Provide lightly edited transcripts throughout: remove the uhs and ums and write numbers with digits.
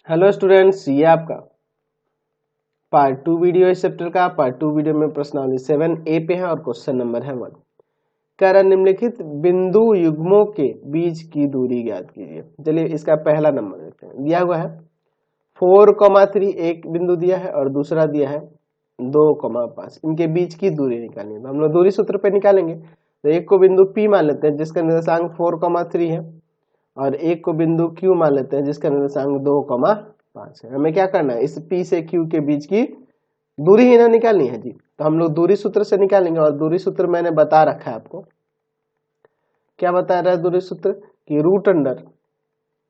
Hello students, ये आपका part 2 video इस चैप्टर का। पार्ट 2 वीडियो में प्रश्नावली 7A पे है और क्वेश्चन नंबर है 1। कह रहा निम्नलिखित बिंदु युग्मों के बीच की दूरी ज्ञात कीजिए। चलिए इसका पहला नंबर देखते हैं। दिया हुआ है 4,3 एक बिंदु दिया है और दूसरा दिया है 2,5। इनके बीच की दूरी निकालनी है तो हम लोग दूरी सूत्र पे निकालेंगे। तो एक को बिंदु P मान लेते हैं जिसका निर्देशांक 4,3 है और एक को बिंदु Q मान लेते हैं जिसका निर्देशांक 2,5 है। हमें क्या करना है, इस P से Q के बीच की दूरी ही ना निकालनी है जी। तो हम लोग दूरी सूत्र से निकालेंगे और दूरी सूत्र मैंने बता रखा है आपको। क्या बता रहा है दूरी सूत्र कि root under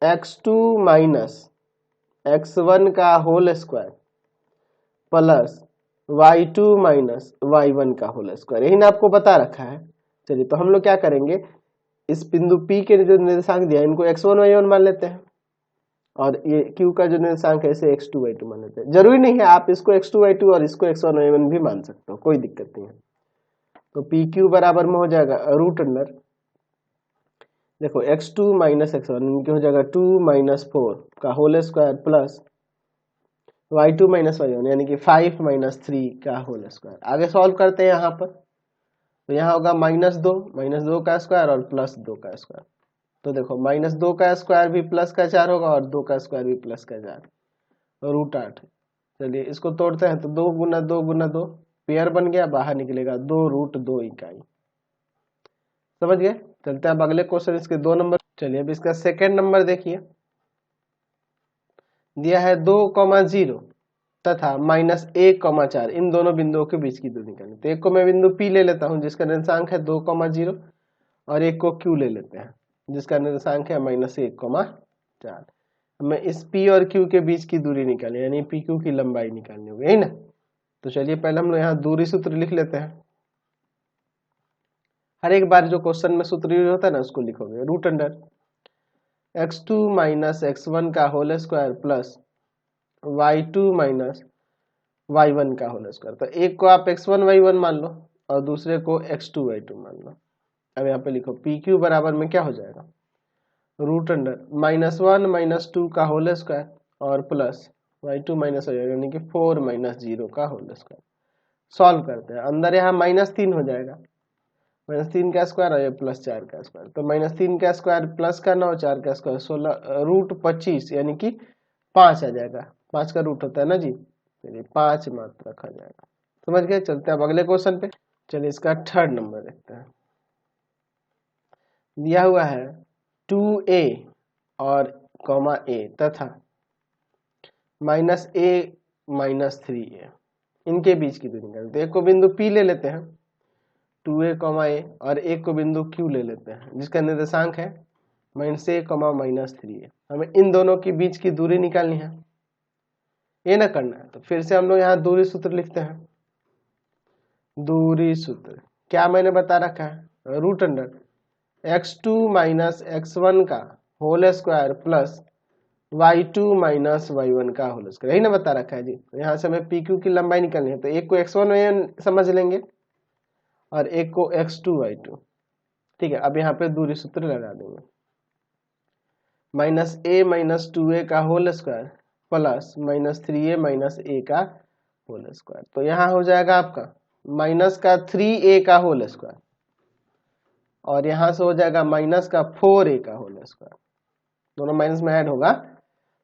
x2 minus x1 का whole square plus y2 minus y1 का होल स्क्वायर, यही ना आपको बता रखा है। चलिए तो हम लोग क्या करेंगे, इस बिंदु P के जो निर्देशांक दिया है इनको x1 y1 मान लेते हैं और ये Q का जो निर्देशांक है इसे x2 y2 मान लेते हैं। जरूरी नहीं है, आप इसको x2 y2 और इसको x1 y1 भी मान सकते हो, कोई दिक्कत नहीं है। तो PQ बराबर में हो जाएगा रूट अंडर, देखो x2 माइनस x1 इनके हो जाएगा 2 माइनस 4 का whole square plus y2 minus y1 यानी कि 5 माइनस 3 का होल स्क्वायर। आगे सॉल्व करते हैं यहाँ पर, तो यहाँ होगा -2 का स्क्वायर और +2 का स्क्वायर। तो देखो -2 का स्क्वायर भी प्लस का 4 होगा और 2 का स्क्वायर भी प्लस का 4, रूट 8। चलिए इसको तोड़ते हैं तो 2 गुना 2 गुना 2 पेयर बन गया, बाहर निकलेगा 2√2 इकाई। समझ गए। चलते हैं अब अगले क्वेश्चन, इसके 2 नंबर। चलिए अब इसका सेकेंड नंबर देखिए। दिया है 2,0 तथा -1,4 इन दोनों बिंदुओं के बीच की दूरी निकालनी। तो एक को मैं बिंदु P ले लेता हूं जिसका निर्देशांक है 2,0 और एक को Q ले लेते हैं जिसका निर्देशांक है -1,4। हमें इस P और Q के बीच की दूरी निकालनी यानी PQ की लंबाई निकालनी होगी, यही ना। तो चलिए पहले हम लोग यहाँ दूरी सूत्र लिख लेते हैं। हर एक बार जो क्वेश्चन में सूत्र यूज होता है ना उसको लिखोगे। Root under x2 minus x1 का whole square plus y2 minus y1 का होल स्क्वायर। तो एक को आप x1 y1 मान लो और दूसरे को x2 y2 मान लो। अब यहाँ पे लिखो PQ बराबर में क्या हो जाएगा, रूट अंडर -1 माइनस 2 का होल स्क्वायर और प्लस y2 माइनस y यानी कि 4 माइनस 0 का होल स्क्वायर। सॉल्व करते हैं, अंदर यहाँ -3 हो जाएगा, -3 का स्क्वायर और ये +4 का स्क्वायर। तो -3 का स्क्वायर प्लस का 9, 4 का स्क्वायर 16, रूट 25 यानी कि 5 आ जाएगा। 5 का रूट होता है ना जी, चलिए 5 मात्र रखा जाएगा। समझ गए। चलते हैं अब अगले क्वेश्चन पे। चलिए इसका थर्ड नंबर देखते हैं। दिया हुआ है 2a और a तथा -a माइनस 3a इनके बीच की दूरी निकालते हैं। एक को बिंदु P ले लेते हैं 2a, a और एक को बिंदु Q ले लेते हैं जिसका निर्देशांक है -a, -3a। हमें इन दोनों के बीच की दूरी निकालनी है, ये ना करना है। तो फिर से हम लोग यहाँ दूरी सूत्र लिखते हैं। दूरी सूत्र क्या मैंने बता रखा है, root under x2 minus x1 का whole square plus y2 minus y1 का होल स्क्वायर, यही ना बता रखा है जी। तो यहाँ से हमें PQ की लंबाई निकालनी है। तो एक को x1 y1 समझ लेंगे और एक को x2 y2। ठीक है, अब यहाँ पे दूरी सूत्र लगा देंगे। -a माइनस 2a का whole square plus -3a minus a का होल स्क्वायर। तो यहाँ हो जाएगा आपका माइनस का 3a का होल स्क्वायर और यहाँ से हो जाएगा माइनस का 4a का होल स्क्वायर, दोनों माइनस में ऐड होगा।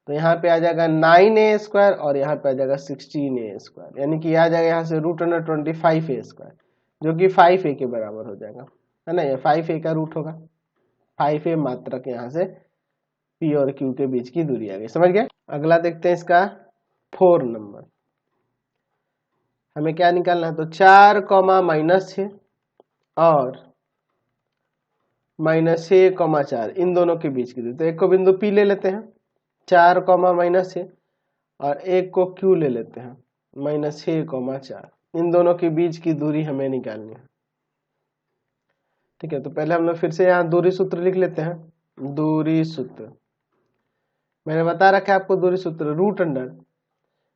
तो यहाँ पे आ जाएगा 9a स्क्वायर और यहाँ पे आ जाएगा 16a स्क्वायर, यानी कि आ जाएगा यहाँ से रूट अंडर 25a स्क्वायर जो कि 5a के बराबर हो जाएगा, है ना। ये 5a का रूट होगा। 5a मात्रक यहाँ से P और Q के बीच की दूरी आ गई। समझ गए। अगला देखते हैं इसका 4 नंबर। हमें क्या निकालना है, तो 4, -6 और -6, 4 इन दोनों के बीच की दूरी। तो एक को बिंदु P ले लेते हैं 4, -6 और एक को Q ले लेते हैं -6, 4। इन दोनों के बीच की दूरी हमें निकालनी है। ठीक है, तो पहले हम लोग फिर से यहाँ दूरी सूत्र लिख लेते हैं। दूरी सूत्र मैंने बता रखा है आपको। दूरी सूत्र root under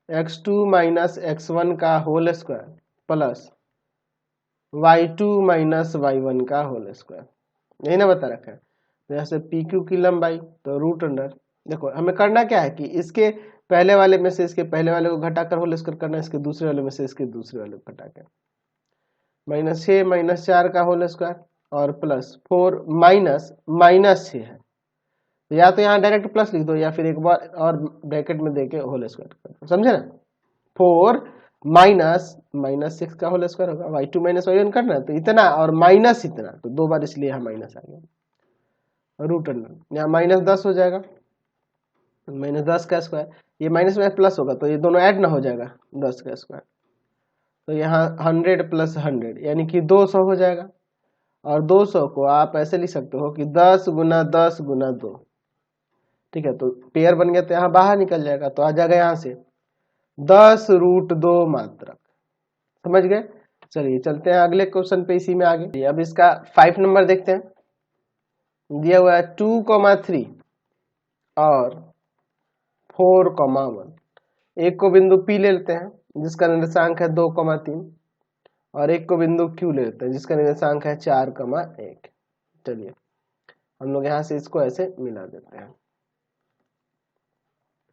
x2 minus x1 का whole square plus y2 minus y1 का होल स्क्वायर, यही ना बता रखा है। तो यहाँ से PQ की लंबाई तो रूट अंडर देखो हमें करना क्या है कि इसके पहले वाले में से इसके पहले वाले को घटाकर होल स्क्वायर करना है, इसके दूसरे वाले में से इसके दूसरे वाले को घटाकर -6 -4 का होल स्क्वायर और +4 -6 है, तो या तो यहाँ डायरेक्ट प्लस लिख दो या फिर एक बार और ब्रैकेट में देके होल स्क्वायर कर दो, समझे ना। 4 -6 का होल स्क्वायर होगा, y2 - y1 करना है तो इतना और माइनस इतना, तो दो बार इसलिए यहाँ माइनस आ गया। रूट अंडर यहाँ -10 हो जाएगा, -10 का स्क्वायर, ये माइनस में प्लस होगा तो ये दोनों ऐड ना हो जाएगा 10 का स्क्वायर, तो यहाँ 100 + 100 यानी कि 200 हो जाएगा। और 200 को आप ऐसे लिख सकते हो कि 10 × 10 × 2, ठीक है, तो पेयर बन गया तो यहाँ बाहर निकल जाएगा, तो आ जाएगा यहाँ से 10√2 मात्रक, समझ गए। चलिए चलते हैं अगले क्वेश्चन पे, इसी में आगे। अब इसका 5 नंबर देखते हैं, दिया हुआ है 2,3 और 4,1। एक को बिंदु P ले लेते हैं जिसका निर्देशांक है 2,3 और एक को बिंदु Q ले लेते हैं जिसका निर्देशांक है 4,1। चलिए हम लोग यहाँ से इसको ऐसे मिला देते हैं।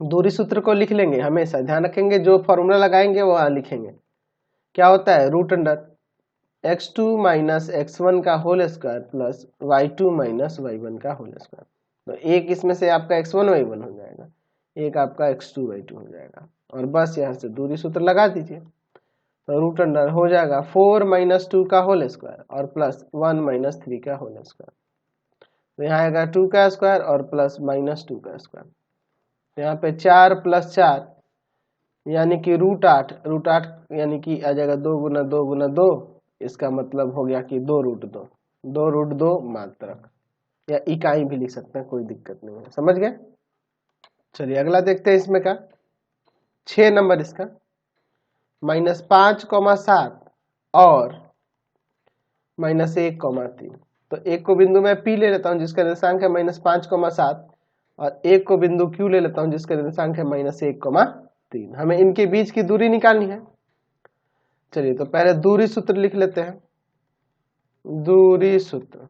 दूरी सूत्र को लिख लेंगे, हमेशा ध्यान रखेंगे जो फॉर्मूला लगाएंगे वो लिखेंगे। क्या होता है, रूट अंडर x2 - x1 का whole square plus y2 - y1 का होल स्क्वायर। तो एक इसमें से आपका x1 y1 हो जाएगा, एक आपका x2 y2 हो जाएगा, और बस यहाँ से दूरी सूत्र लगा दीजिए। तो रूट अंडर हो जाएगा 4 - 2 का होल स्क्वायर और प्लस 1 - 3 का होल स्क्वायर। तो यहाँ आएगा 2 का स्क्वायर और प्लस -2 का स्क्वायर। तो यहाँ पे 4 + 4 यानी कि √8, √8 यानी कि आ जाएगा 2 × 2 × 2, इसका मतलब हो गया कि 2√2, 2√2 मात्रक, या इकाई भी लिख सकते हैं, कोई दिक्कत नहीं है, समझ गए। चलिए अगला देखते हैं, इसमें का 6 नंबर, इसका -5,7 और -1,3। तो एक को बिंदु मैं P ले लेता हूँ जिसका निर्देशांक है -5,7 और एक को बिंदु Q ले लेता हूँ जिसका निर्देशांक है -1,3। हमें इनके बीच की दूरी निकालनी है। चलिए तो पहले दूरी सूत्र लिख लेते हैं। दूरी सूत्र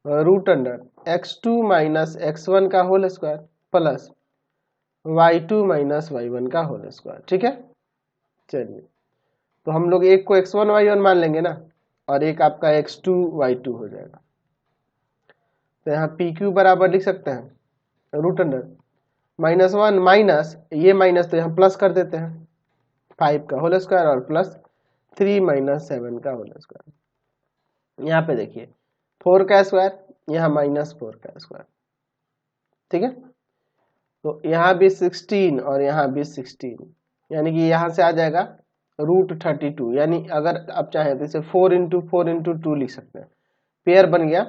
रूट अंडर x2 - x1 का whole square plus y2 - y1 का होल स्क्वायर, ठीक है। चलिए तो हम लोग एक को x1 y1 मान लेंगे ना, और एक आपका x2 y2 हो जाएगा। तो यहाँ PQ बराबर लिख सकते हैं रूट अंडर -1 माइनस ये माइनस, तो यहाँ प्लस कर देते हैं 5 का होल स्क्वायर और प्लस 3 - 7 का होल स्क्वायर। यहाँ पे देखिए 4 का स्क्वायर, यहाँ -4 का स्क्वायर, ठीक है। तो यहाँ भी 16 और यहाँ भी 16, यानी कि यहाँ से आ जाएगा √32, यानी अगर आप चाहें तो इसे 4 × 4 × 2 लिख सकते हैं, पेयर बन गया,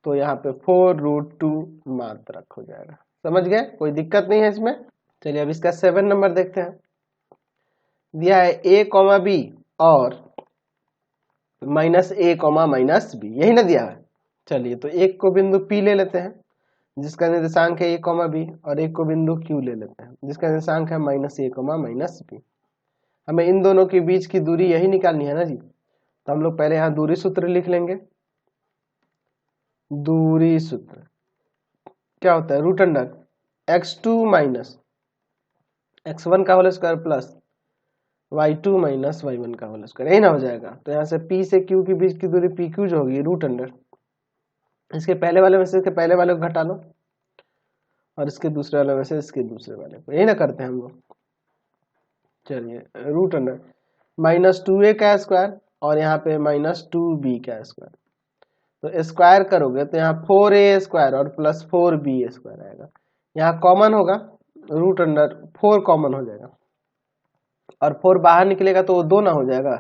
तो यहाँ पे 4√2 मात्रक हो जाएगा, समझ गए, कोई दिक्कत नहीं है इसमें। चलिए अब इसका 7 नंबर देखते हैं, दिया है a, b और -a, -b, यही ना दिया है। चलिए तो एक को बिंदु P ले लेते हैं जिसका निर्देशांक है a, b और एक को बिंदु Q ले लेते हैं जिसका निर्देशांक है -a, -b। हमें इन दोनों के बीच की दूरी यही निकालनी है ना जी, तो हम लोग पहले यहाँ दूरी सूत्र लिख लेंगे। दूरी सूत्र क्या होता है, रूट अंडर x2 - x1 का whole square plus y2 - y1 का होल स्क्वायर, यही ना हो जाएगा। तो यहाँ से P से Q के बीच की दूरी PQ जो होगी रूट अंडर इसके पहले वाले में से इसके पहले वाले को घटा लो और इसके दूसरे वाले में से इसके दूसरे वाले को, यही ना करते हैं हम लोग। चलिए रूट अंडर -2a का स्क्वायर और यहाँ पे -2b का स्क्वायर, तो स्क्वायर करोगे तो यहाँ 4a स्क्वायर और प्लस 4b स्क्वायर आएगा। यहाँ कॉमन होगा, रूट अंडर 4 कॉमन हो जाएगा और 4 बाहर निकलेगा तो वो 2 ना हो जाएगा,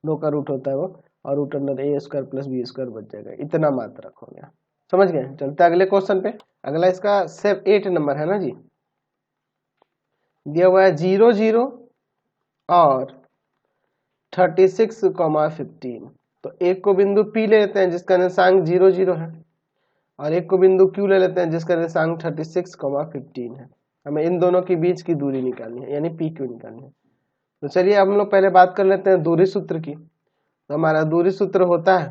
2 का रूट होता है वो, और root under a square plus b square बच जाएगा, इतना मात्रक हो गया, समझ गए। चलते अगले क्वेश्चन पे। अगला इसका 8 नंबर है ना जी, दिया हुआ है 0 0 और 36,15। तो एक को बिंदु P ले लेते हैं जिसका निर्देशांक 0 0 है और एक को बिंदु Q ले लेते हैं जिसका निर्देशांक 36,15 है। हमें इन दोनों के बीच की दूरी निकालनी है, यानी PQ निकालनी है। तो चलिए हम लोग पहले बात कर लेते हैं दूरी सूत्र की। तो हमारा दूरी सूत्र होता है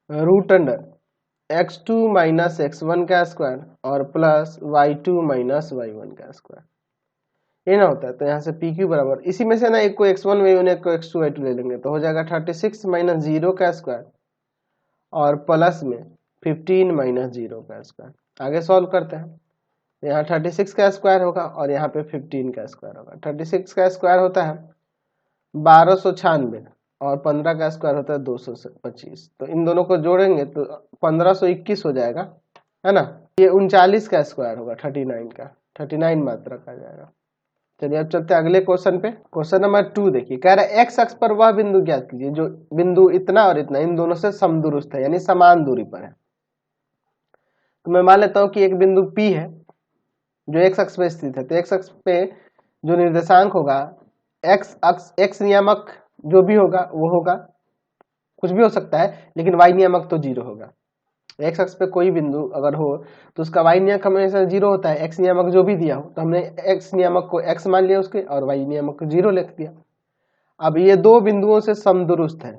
root under x2 minus x1 का स्क्वायर और प्लस y2 माइनस y1 का स्क्वायर, ये ना होता है। तो यहाँ से PQ बराबर इसी में से ना एक को x1 y1 एक को x2 y2 ले लेंगे तो हो जाएगा 36 माइनस 0 का स्क्वायर और प्लस में 15 माइनस 0 का स्क्वायर। आगे सॉल्व करते हैं। यहाँ 36 का स्क्वायर होगा और यहाँ पे 15 का स्क्वायर होगा। 36 का स्क्वायर होता है 1296 और 15 का स्क्वायर होता है 225। तो इन दोनों को जोड़ेंगे तो 1521 हो जाएगा, है ना। ये 39 का स्क्वायर होगा 39 का, 39 मात्रक आ जाएगा। चलिए अब चलते हैं अगले क्वेश्चन पे। क्वेश्चन नंबर 2 देखिए, कह रहा है एक्स अक्ष पर वह बिंदु ज्ञात कीजिए जो बिंदु इतना और इतना इन दोनों से समदूरस्थ है, यानी समान दूरी पर है। तो मैं मान लेता हूं कि एक बिंदु P है जो एक्स अक्ष पे स्थित है। तो एक्स अक्ष पे जो निर्देशांक होगा एक्स अक्ष, एक्स नियामक जो भी होगा वो होगा, कुछ भी हो सकता है, लेकिन वाई नियामक तो 0 होगा। एक्स अक्ष पे कोई बिंदु अगर हो तो उसका वाई नियामक हमेशा 0 होता है, एक्स नियामक जो भी दिया हो। तो हमने एक्स नियामक को x मान लिया उसके और वाई नियामक को 0 लिख दिया। अब ये दो बिंदुओं से समदूरस्थ है,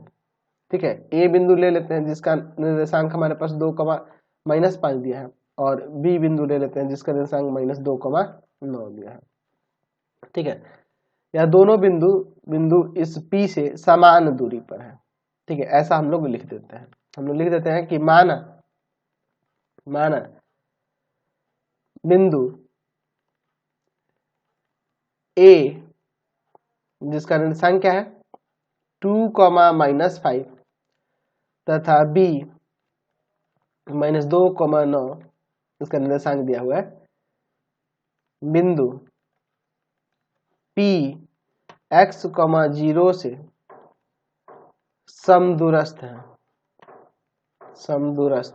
ठीक है। ए बिंदु ले लेते हैं जिसका निर्देशांक हमारे पास 2,-5 दिया है, और बी बिंदु ले लेते हैं जिसका निर्देशांक -2,9 दिया है, ठीक है। यह दोनों बिंदु इस P से समान दूरी पर है, ठीक है। ऐसा हम लोग लिख देते हैं। हम लोग लिख देते हैं कि माना बिंदु A जिसका निर्देशांक क्या है 2,-5 तथा B -2,9 इसका निर्देशांक दिया हुआ है। बिंदु P x, 0 से समदूरस्थ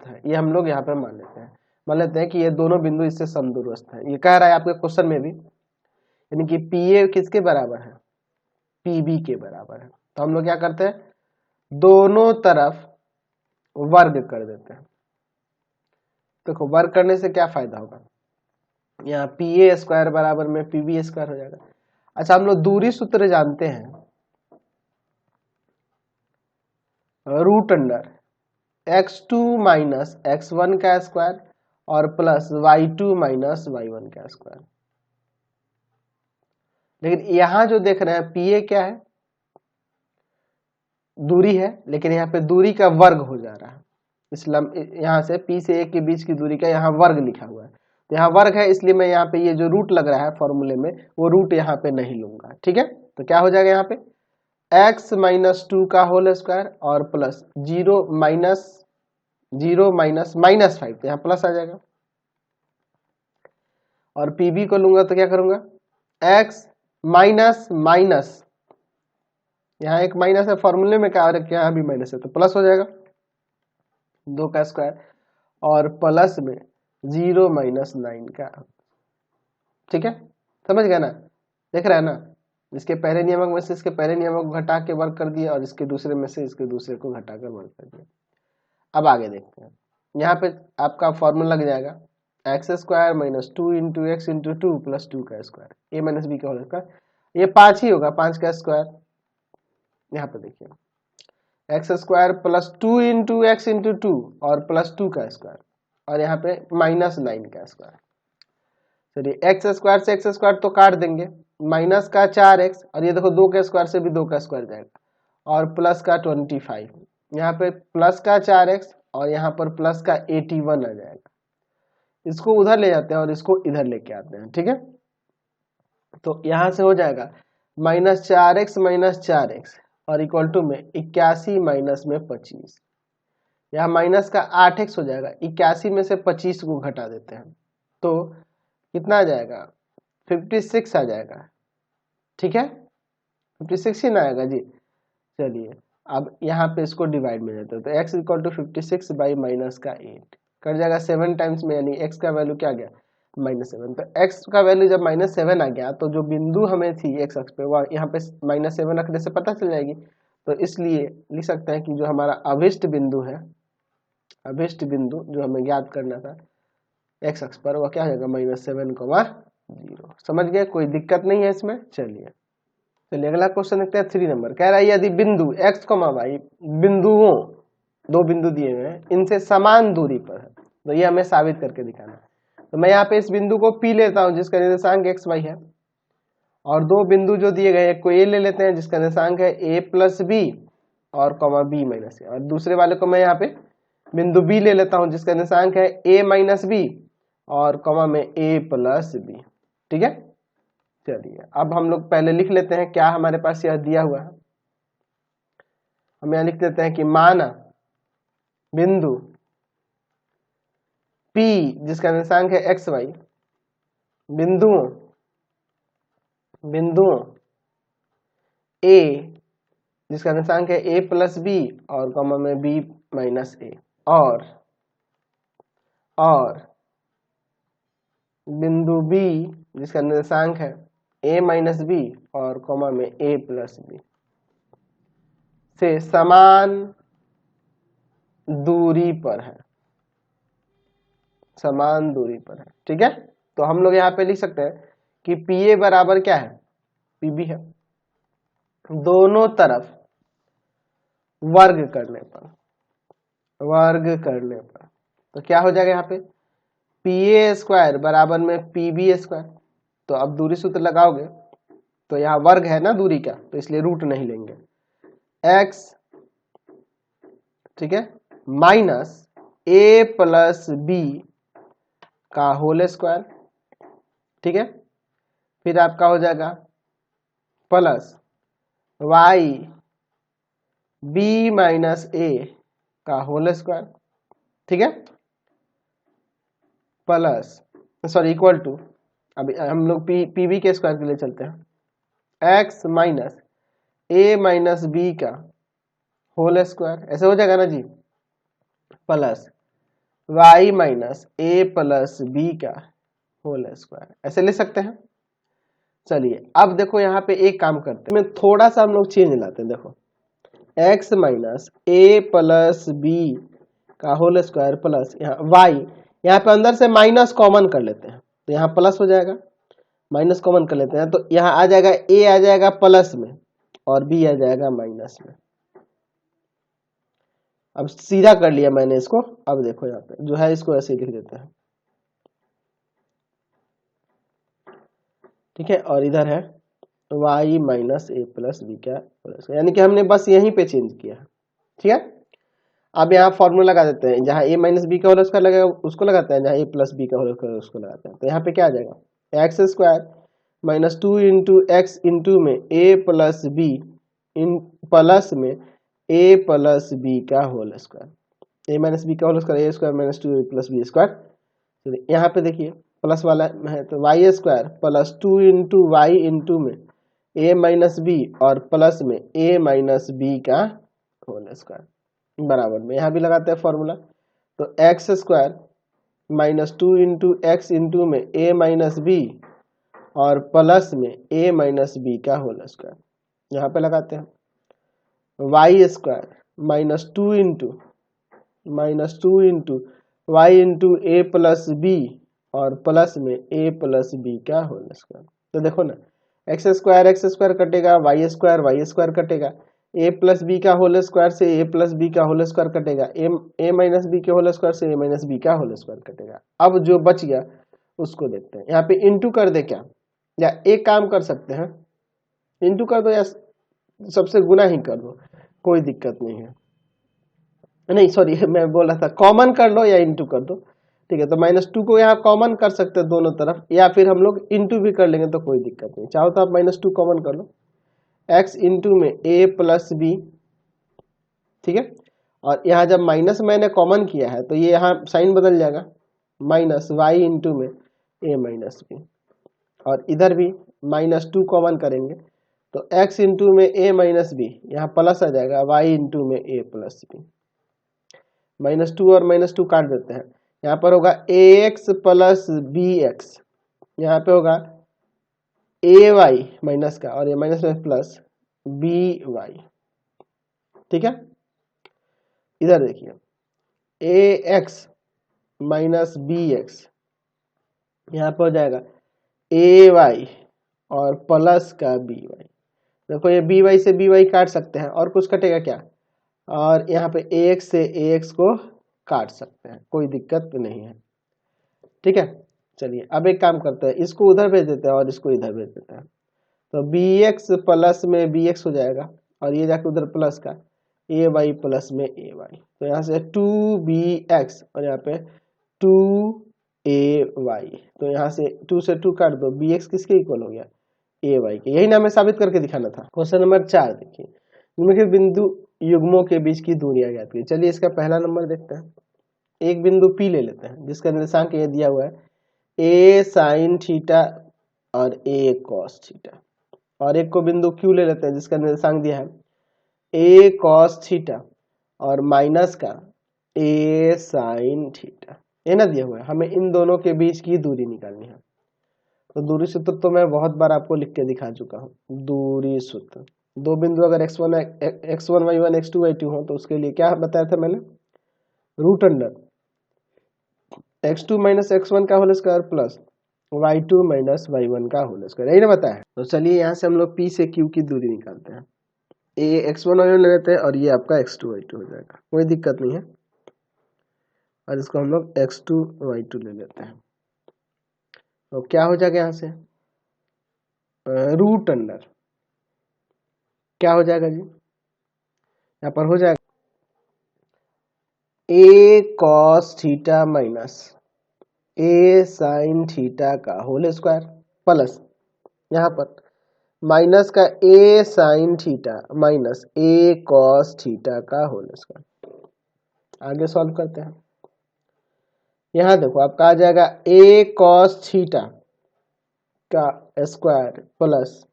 है, ये हम लोग यहाँ पे मान लेते हैं कि ये दोनों बिंदु इससे समदूरस्थ है। ये कह रहा है आपके क्वेश्चन में भी, यानी कि PA किसके बराबर है, PB के बराबर है। तो हम लोग क्या करते हैं, दोनों तरफ वर्ग कर देते हैं। देखो वर्ग करने से क्या फायदा होगा, यहाँ PA स्क्वायर बराबर में PB स्क्वायर हो जाएगा। अच्छा, हम लोग दूरी सूत्र जानते हैं, √अंडर x2 माइनस x1 का स्क्वायर और प्लस y2 माइनस y1 का स्क्वायर। लेकिन यहां जो देख रहे हैं PA क्या है, दूरी है, लेकिन यहाँ पे दूरी का वर्ग हो जा रहा है। इस यहाँ से P से A के बीच की दूरी का यहाँ वर्ग लिखा हुआ है, तो यहाँ वर्ग है, इसलिए मैं यहाँ पे ये जो रूट लग रहा है फॉर्मूले में वो रूट यहाँ पे नहीं लूंगा, ठीक है। तो क्या हो जाएगा यहाँ पे x -2 का होल स्क्वायर और प्लस 0 माइनस -5, तो यहाँ प्लस आ जाएगा। और PB को लूंगा तो क्या करूंगा x माइनस यहाँ एक माइनस है फॉर्मूले में, क्या यहाँ भी माइनस है तो प्लस हो जाएगा 2 का स्क्वायर और प्लस में 0 -9 का, ठीक है। समझ गया ना, देख रहा है ना, इसके पहले नियमक में से इसके पहले नियमक को घटा के वर्ग कर दिया और इसके दूसरे में से इसके दूसरे को घटा कर वर्ग कर दिया। अब आगे देखते हैं, यहाँ पे आपका फॉर्मूला लग जाएगा x square -2 into x into 2 plus 2 का स्क्वायर, a माइनस बी का होल स्क्वायर, ये 5 ही होगा, 5 का स्क्वायर। यहाँ पे देखिए x square plus 2 into x into 2 और प्लस 2 का स्क्वायर, और यहाँ पे -9 का स्क्वायर। चलिए एक्स स्क्वायर से एक्स स्क्वायर तो काट देंगे, माइनस का 4x और ये देखो 2 के स्क्वायर से भी 2 का स्क्वायर जाएगा और प्लस का 25, यहाँ पे प्लस का 4x और यहाँ पर प्लस का 81 आ जाएगा। इसको उधर ले जाते हैं और इसको इधर लेके आते हैं, ठीक है। तो यहाँ से हो जाएगा -4x और इक्वल टू में 81 माइनस में 25, यहाँ माइनस का 8x हो जाएगा, 81 में से 25 को घटा देते हैं तो कितना आ जाएगा 56 आ जाएगा, ठीक है। 56 ही ना आएगा जी। चलिए अब यहाँ पे इसको डिवाइड में जाते हैं तो x equal to 56 by minus का 8 कर जाएगा 7 टाइम्स में, यानी x का वैल्यू क्या गया -7। तो x का वैल्यू जब -7 आ गया तो जो बिंदु हमें थी x अक्ष पे वह यहाँ पे -7 रखने से पता चल जाएगी। तो इसलिए लिख सकते हैं कि जो हमारा अभिष्ट बिंदु है, अभिष्ट बिंदु जो हमें ज्ञात करना था x अक्ष पर, वह क्या हो जाएगा -7,0। समझ गए, कोई दिक्कत नहीं है इसमें। चलिए अगला क्वेश्चन देखते हैं 3 नंबर। कह रहा है यदि बिंदु x, y बिंदुओं दो बिंदु दिए हुए हैं, इनसे समान दूरी पर है, तो ये हमें साबित करके दिखाना है। तो मैं यहाँ पे इस बिंदु को P लेता हूँ जिसका निर्देशांक XY है, और दो बिंदु जो दिए गए एक को A ले लेते हैं जिसका निर्देशांक है A+B और B-A, और दूसरे वाले को मैं यहाँ पे बिंदु B ले लेता हूँ जिसका निर्देशांक है A-B और में A+B। ठीक है, चलिए अब हम लोग पहले लिख लेते हैं क्या हमारे पास यह दिया हुआ है। हम यहाँ लिख देते हैं कि माना बिंदु P जिसका निर्देशांक है XY बिंदुओं A जिसका निर्देशांक है A+B और में B-A, और बिंदु B जिसका निर्देशांक है A-B और में A+B से समान दूरी पर है, समान दूरी पर है। ठीक है, तो हम लोग यहाँ पे लिख सकते हैं कि PA बराबर क्या है, PB है। दोनों तरफ वर्ग करने पर तो क्या हो जाएगा यहाँ पे PA² बराबर में PB²। तो अब दूरी सूत्र लगाओगे तो यहाँ वर्ग है ना दूरी का, तो इसलिए रूट नहीं लेंगे। x, ठीक है, माइनस A+B का होल स्क्वायर। ठीक है, फिर आपका हो जाएगा प्लस y B-A का होल स्क्वायर। ठीक है, प्लस इक्वल टू, अभी हम लोग PB के स्क्वायर के लिए चलते हैं, x माइनस A-B का होल स्क्वायर, ऐसे हो जाएगा ना जी, प्लस y माइनस A+B का होल स्क्वायर, ऐसे ले सकते हैं। चलिए अब देखो यहाँ पे एक काम करते हैं, थोड़ा सा हम लोग चेंज लाते हैं। देखो x माइनस A+B का होल स्क्वायर प्लस यहाँ y, यहाँ पे अंदर से माइनस कॉमन कर लेते हैं तो यहाँ प्लस हो जाएगा, माइनस कॉमन कर लेते हैं तो यहाँ आ जाएगा A आ जाएगा प्लस में और B आ जाएगा माइनस में। अब सीधा कर लिया मैंने इसको। अब देखो यहाँ पे जो है इसको ऐसे ही लिख देते हैं। ठीक है, और इधर है y माइनस A+B का, यानी कि हमने बस यहीं पे चेंज किया। ठीक है, अब यहाँ फॉर्मूला लगा देते हैं, जहाँ A-B का होल स्क्वायर लगेगा उसको लगाते हैं, जहाँ A+B का होल स्क्वायर उसको लगाते हैं। तो यहाँ पे क्या आ जाएगा x² minus 2 into x into में A+B इन प्लस में A+B का होल स्क्वायर, A-B का whole square A² minus 2A+B²। यहाँ पे देखिए प्लस वाला है तो y² plus 2 into Y into में A-B और प्लस में A-B का होल स्क्वायर बराबर में, यहाँ भी लगाते हैं फॉर्मूला, तो x² minus 2 into x into में A-B और प्लस में A-B का होल स्क्वायर, यहाँ पे लगाते हैं y² minus 2 into Y into A+B और प्लस में A+B का होल स्क्वायर। तो देखो ना x² कटेगा, y² कटेगा, A+B का होल स्क्वायर से A+B का होल स्क्वायर कटेगा, A-B के होल स्क्वायर से A-B का होल स्क्वायर कटेगा। अब जो बच गया उसको देखते हैं, यहाँ पे इंटू कर दे क्या, या एक काम कर सकते हैं, इंटू कर दो या सबसे गुना ही कर दो, कोई दिक्कत नहीं है। नहीं सॉरी, मैं बोल रहा था कॉमन कर लो या इंटू कर दो। ठीक है, तो -2 को यहाँ कॉमन कर सकते हैं दोनों तरफ, या फिर हम लोग इंटू भी कर लेंगे तो कोई दिक्कत नहीं। चाहो तो आप -2 कॉमन कर लो, x इंटू में A+B। ठीक है, और यहाँ जब माइनस मैंने कॉमन किया है तो ये यहाँ साइन बदल जाएगा, माइनस y इंटू में A-B, और इधर भी -2 कॉमन करेंगे तो x इंटू में A-B यहाँ प्लस आ जाएगा, y इंटू में A+B। -2 और -2 काट देते हैं, यहाँ पर होगा ax प्लस bx, यहाँ पे होगा ay माइनस का और ये माइनस में प्लस by। ठीक है, इधर देखिए ax माइनस bx, यहाँ पे हो जाएगा ay और प्लस का by। देखो ये by से by काट सकते हैं, और कुछ कटेगा क्या, और यहाँ पे ax से ax को काट सकते हैं, कोई दिक्कत नहीं है। ठीक है, चलिए अब एक काम करते हैं, इसको उधर भेज देते हैं और इसको इधर भेज देते हैं। तो bx प्लस में bx हो जाएगा और ये जाके उधर प्लस का ay प्लस में ay, तो यहाँ से 2bx और यहाँ पे 2ay, तो यहाँ से 2 से 2 काट दो, bx किसके इक्वल हो गया, ay के। यही ना हमें साबित करके दिखाना था। क्वेश्चन नंबर 4 देखिए, निम्नलिखित बिंदु युग्मों के बीच की दूरियां ज्ञात कीजिए। चलिए इसका पहला नंबर देखते हैं। एक बिंदु P ले लेते हैं जिसका निर्देशांक ये दिया हुआ है a sin थीटा और a cos थीटा, और एक को बिंदु Q ले लेते हैं जिसका निर्देशांक दिया है a cos थीटा और माइनस का a sin थीटा, ये ना दिया हुआ है। हमें इन दोनों के बीच की दूरी निकालनी है। तो दूरी सूत्र तो मैं बहुत बार आपको लिख के दिखा चुका हूँ। दूरी सूत्र, दो बिंदु अगर x1 y1 x2 y2 हो तो उसके लिए क्या बताया था मैंने, root under x2 minus x1 का whole square plus y2 minus y1 का होल स्क्वायर, यही ना बताया है। तो चलिए यहाँ से हम लोग P से Q की दूरी निकालते हैं। ये x1 y1 ले लेते हैं और ये आपका x2 y2 हो जाएगा, कोई दिक्कत नहीं है। और इसको हम लोग x2 y2 ले लेते हैं, तो क्या हो जाएगा यहाँ से रूट अंडर, क्या हो जाएगा जी, यहाँ पर हो जाएगा a cos theta minus a sin theta का होल स्क्वायर प्लस यहाँ पर माइनस का a sin theta minus a cos theta का होल स्क्वायर। आगे सॉल्व करते हैं। यहाँ देखो आपका आ जाएगा a cos थीटा का स्क्वायर प्लस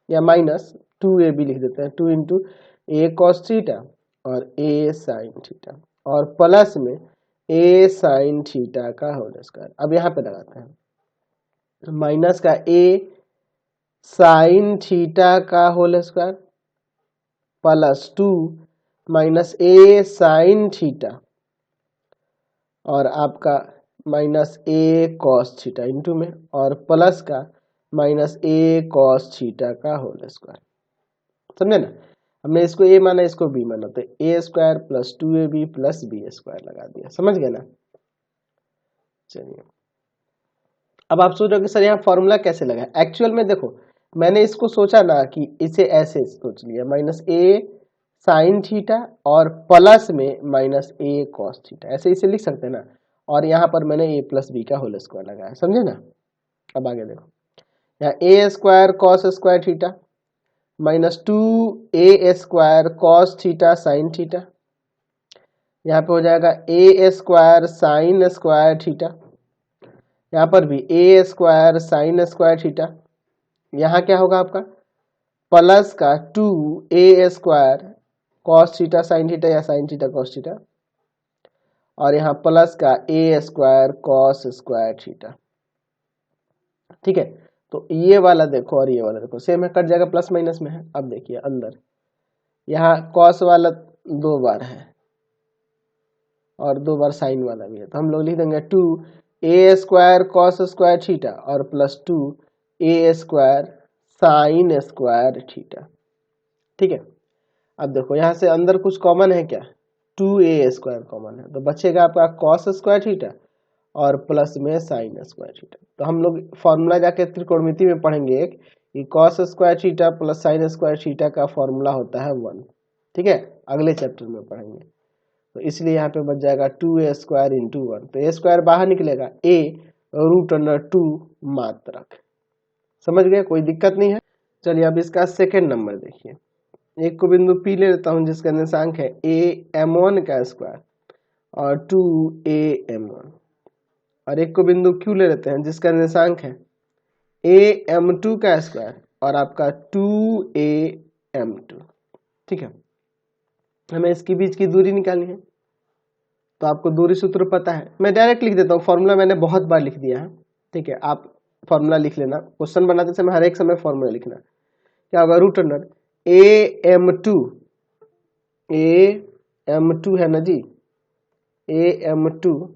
या माइनस 2ab लिख देते हैं, 2 इंटू a cos थीटा और a sin थीटा और प्लस में a sin थीटा का होल स्क्वायर। अब यहाँ पे लगाते हैं माइनस का a sin थीटा का whole square plus 2 minus a sin theta और आपका minus a cos theta into में और प्लस का माइनस a cos थीटा का होल स्क्वायर, समझे ना। हमने इसको a माना इसको b माना, तो a square plus 2ab plus b square लगा दिया, समझ गए ना। चलिए अब आप सोच रहे हो कि सर यहाँ फॉर्मूला कैसे लगा। एक्चुअल में देखो मैंने इसको सोचा ना कि इसे ऐसे सोच लिया, माइनस a साइन थीटा और प्लस में माइनस a cos थीटा, ऐसे इसे लिख सकते हैं ना। और यहाँ पर मैंने a प्लस b का होल स्क्वायर लगाया, समझे ना। अब आगे देखो, यहाँ a square cos square theta minus 2a square cos theta sine theta, यहाँ पे हो जाएगा a square sine square theta, यहाँ पर भी a square sine square theta, यहाँ क्या होगा आपका प्लस का 2a square cos theta sine theta या साइन थीटा कॉस थीटा और यहाँ प्लस का a square cos square theta. ठीक है, तो ये वाला देखो और ये वाला देखो सेम है, कट जाएगा, प्लस माइनस में है। अब देखिए अंदर यहाँ कॉस वाला 2 बार है और 2 बार साइन वाला भी है, तो हम लोग लिख देंगे 2a square cos square theta और plus 2a square sine square theta. ठीक है, अब देखो यहाँ से अंदर कुछ कॉमन है क्या, 2a स्क्वायर कॉमन है, तो बचेगा आपका कॉस स्क्वायर थीटा और प्लस में साइन स्क्वायर थीटा। तो हम लोग फॉर्मूला जाके त्रिकोणमिति में पढ़ेंगे कि cos square theta plus sign square theta का फॉर्मूला होता है 1। ठीक है, अगले चैप्टर में पढ़ेंगे, तो इसलिए यहाँ पे बच जाएगा 2a स्क्वायर इंटू 1, तो a स्क्वायर बाहर निकलेगा, a रूट अंडर 2 मात्रक, समझ गए, कोई दिक्कत नहीं है। चलिए अब इसका सेकेंड नंबर देखिए, एक को बिंदु P ले लेता हूँ जिसका निर्देशांक है am1 का स्क्वायर और 2am1 और एक को बिंदु Q ले लेते हैं जिसका निर्देशांक है am2 का स्क्वायर और आपका 2am2। ठीक है, हमें इसके बीच की दूरी निकालनी है, तो आपको दूरी सूत्र पता है, मैं डायरेक्ट लिख देता हूँ, फॉर्मूला मैंने बहुत बार लिख दिया है। ठीक है, आप फॉर्मूला लिख लेना, क्वेश्चन बनाते समय हर एक समय फॉर्मूला लिखना। क्या होगा, रूट अंडर am2 है ना जी, am2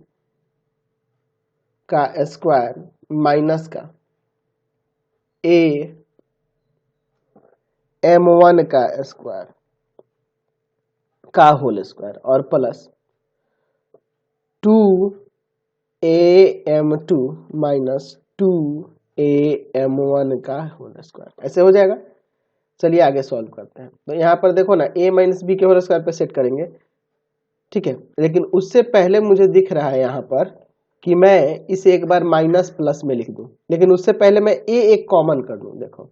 का स्क्वायर माइनस का am1 का स्क्वायर का होल स्क्वायर और प्लस 2am2 माइनस 2am1 का होल स्क्वायर, ऐसे हो जाएगा। चलिए आगे सॉल्व करते हैं। तो यहाँ पर देखो ना, a माइनस बी के होल स्क्वायर पे सेट करेंगे, ठीक है। लेकिन उससे पहले मुझे दिख रहा है यहाँ पर कि मैं इसे एक बार माइनस प्लस में लिख दूं, लेकिन उससे पहले मैं a एक कॉमन कर दूं। देखो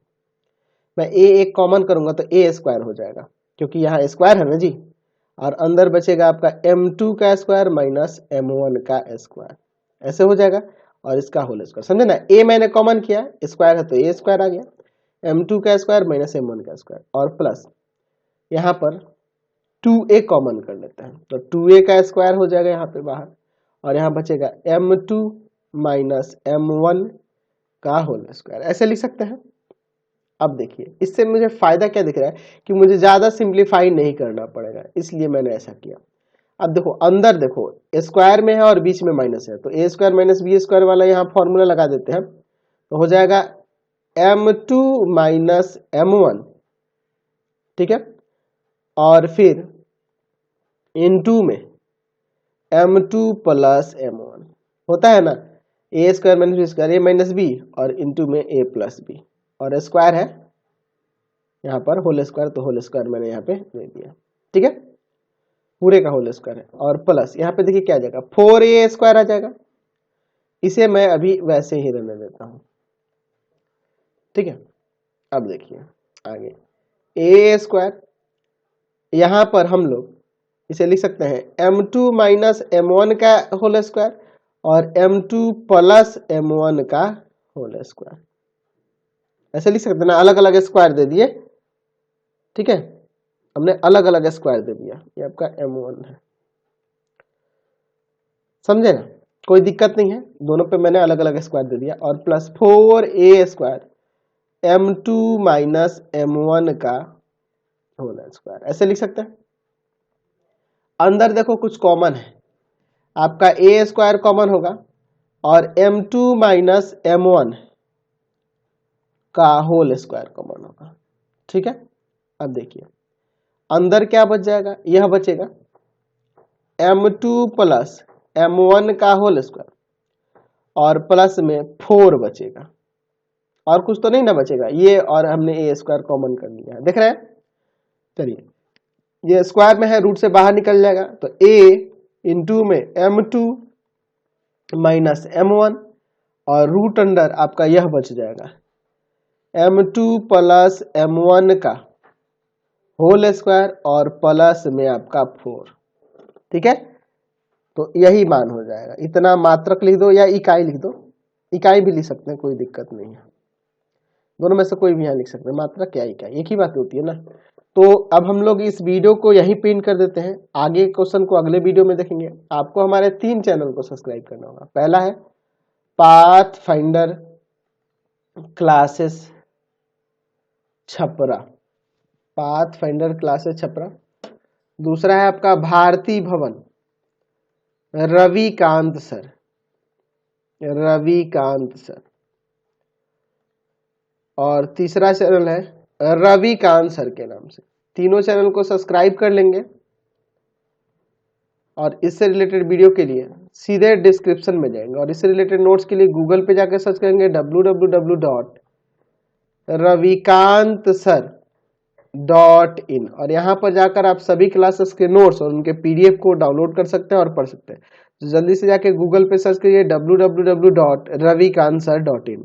मैं a एक कॉमन करूंगा तो a स्क्वायर हो जाएगा, क्योंकि यहाँ स्क्वायर है ना जी, और अंदर बचेगा आपका m2 का स्क्वायर माइनस m1 का स्क्वायर, ऐसे हो जाएगा। और इसका होल स्क्वायर, समझे ना, a मैंने कॉमन किया, स्क्वायर है तो a स्क्वायर आ गया, m2 का स्क्वायर माइनस m1 का स्क्वायर, और प्लस यहाँ पर 2a कॉमन कर लेते हैं तो 2a का स्क्वायर हो जाएगा यहाँ पे बाहर, और यहाँ बचेगा m2 माइनस m1 का होल स्क्वायर, ऐसे लिख सकते हैं। अब देखिए इससे मुझे फायदा क्या दिख रहा है कि मुझे ज्यादा सिंप्लीफाई नहीं करना पड़ेगा, इसलिए मैंने ऐसा किया। अब देखो अंदर देखो स्क्वायर में है और बीच में माइनस है, तो a square minus b square वाला यहाँ फॉर्मूला लगा देते हैं, तो हो जाएगा m2 माइनस m1, ठीक है, और फिर इनटू में m2 प्लस m1, होता है ना, a square minus b square, a minus b, और इनटू में a प्लस बी, और स्क्वायर है यहाँ पर होल स्क्वायर, तो होल स्क्वायर मैंने यहाँ पे दे दिया, ठीक है, पूरे का होल स्क्वायर है, और प्लस यहाँ पे देखिए क्या आ जाएगा, 4a स्क्वायर आ जाएगा। इसे मैं अभी वैसे ही रहने देता हूँ, ठीक है। अब देखिए आगे a स्क्वायर, यहाँ पर हम लोग इसे लिख सकते हैं m2 माइनस m1 का होल स्क्वायर और m2 प्लस m1 का होल स्क्वायर, ऐसे लिख सकते हैं ना, अलग अलग स्क्वायर दे दिए, ठीक है, हमने अलग अलग स्क्वायर दे दिया, ये आपका m1 है, समझे ना, कोई दिक्कत नहीं है, दोनों पे मैंने अलग अलग स्क्वायर दे दिया, और plus 4a square m2 minus m1 का होल स्क्वायर, ऐसे लिख सकते हैं। अंदर देखो कुछ कॉमन है, आपका a स्क्वायर कॉमन होगा और m2 माइनस m1 का होल स्क्वायर कॉमन होगा, ठीक है। अब देखिए अंदर क्या बच जाएगा, यह बचेगा m2 प्लस m1 का होल स्क्वायर, और प्लस में 4 बचेगा, और कुछ तो नहीं ना बचेगा, ये और हमने a स्क्वायर कॉमन कर लिया है, देख रहे हैं। चलिए ये स्क्वायर में है, रूट से बाहर निकल जाएगा, तो a इंटू में m2 माइनस m1, और रूट अंडर आपका यह बच जाएगा m2 प्लस m1 का होल स्क्वायर, और प्लस में आपका 4, ठीक है। तो यही मान हो जाएगा, इतना मात्रक लिख दो या इकाई लिख दो, इकाई भी लिख सकते हैं, कोई दिक्कत नहीं है, दोनों में से कोई भी यहाँ लिख सकते हैं, मात्रक या इकाई एक ही बात होती है ना। तो अब हम लोग इस वीडियो को यहीं पिन कर देते हैं, आगे क्वेश्चन को अगले वीडियो में देखेंगे। आपको हमारे 3 चैनल को सब्सक्राइब करना होगा, पहला है path finder classes Chhapra, path finder classes Chhapra, दूसरा है आपका भारती भवन रविकांत सर, रविकांत सर, और तीसरा चैनल है रविकांत सर के नाम से। तीनों चैनल को सब्सक्राइब कर लेंगे, और इससे रिलेटेड वीडियो के लिए सीधे डिस्क्रिप्शन में जाएंगे, और इससे रिलेटेड नोट्स के लिए गूगल पे जाकर सर्च करेंगे www.ravikantsir.in, और यहाँ पर जाकर आप सभी क्लासेस के नोट्स और उनके पीडीएफ को डाउनलोड कर सकते हैं और पढ़ सकते हैं। तो जल्दी से जाके गूगल पे सर्च करिए www.ravikantsir.in।